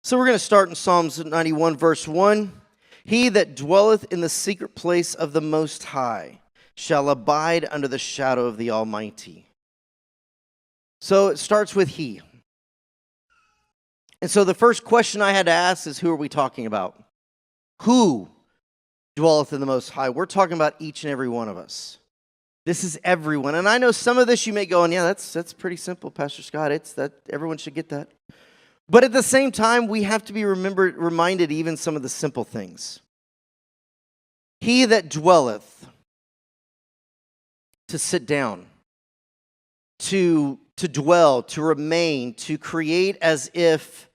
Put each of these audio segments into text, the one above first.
So we're going to start in Psalms 91, verse 1. He that dwelleth in the secret place of the Most High shall abide under the shadow of the Almighty. So it starts with he. And so the first question I had to ask is, who are we talking about? Who dwelleth in the Most High? We're talking about each and every one of us. This is everyone. And I know some of this you may go, and yeah, that's pretty simple, Pastor Scott. It's that everyone should get that. But at the same time, we have to be reminded even some of the simple things. He that dwelleth, to sit down, to dwell, to remain, to create as if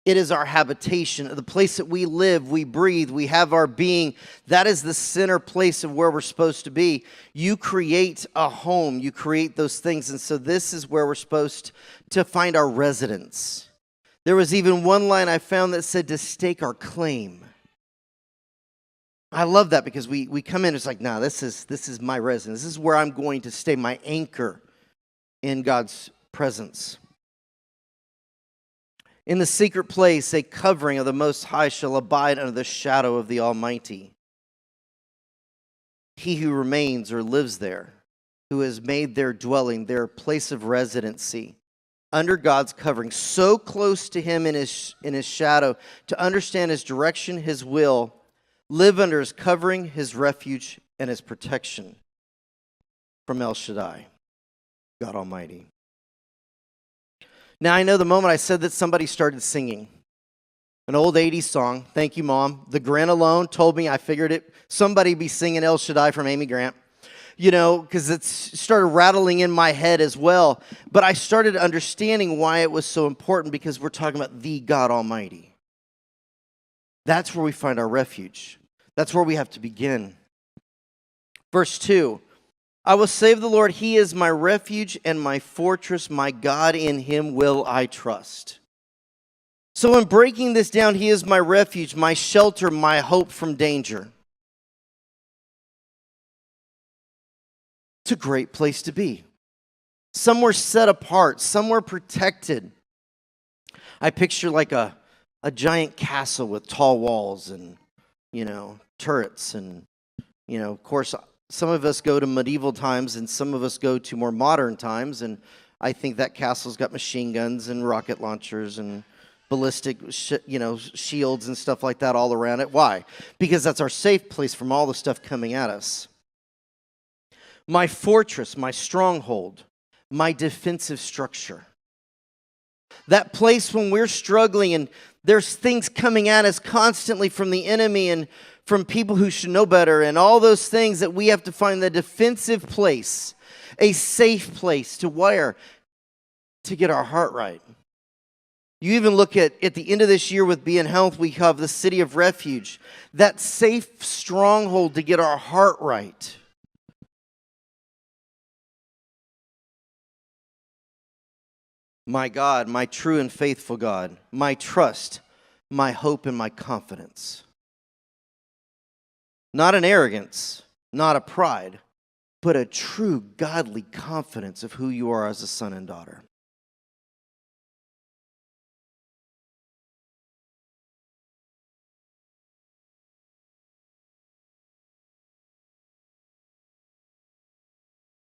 it is our habitation, the place that we live, we breathe, we have our being. That is the center place of where we're supposed to be. You create a home, you create those things. And so this is where we're supposed to find our residence. There was even one line I found that said to stake our claim. I love that because we come in, it's like, nah, this is my residence. This is where I'm going to stay, my anchor in God's presence. In the secret place, a covering of the Most High shall abide under the shadow of the Almighty. He who remains or lives there, who has made their dwelling, their place of residency, under God's covering, so close to him in his shadow, to understand his direction, his will, live under his covering, his refuge, and his protection from El Shaddai, God Almighty. Now, I know the moment I said that, somebody started singing an old 80s song. Thank you, Mom. The grin alone told me, I figured it. Somebody be singing El Shaddai from Amy Grant. You know, because it started rattling in my head as well. But I started understanding why it was so important, because we're talking about the God Almighty. That's where we find our refuge. That's where we have to begin. Verse 2, I will save the Lord. He is my refuge and my fortress. My God, in him will I trust. So in breaking this down, he is my refuge, my shelter, my hope from danger. It's a great place to be. Somewhere set apart, somewhere protected. I picture like a giant castle with tall walls and, turrets. And, of course, some of us go to medieval times and some of us go to more modern times. And I think that castle's got machine guns and rocket launchers and ballistic, shields and stuff like that all around it. Why? Because that's our safe place from all the stuff coming at us. My fortress, my stronghold, my defensive structure. That place when we're struggling and there's things coming at us constantly from the enemy and from people who should know better and all those things, that we have to find the defensive place, a safe place to where? To get our heart right. You even look at the end of this year with Be in Health, we have the city of refuge, that safe stronghold to get our heart right. My God, my true and faithful God, my trust, my hope, and my confidence. Not an arrogance, not a pride, but a true godly confidence of who you are as a son and daughter.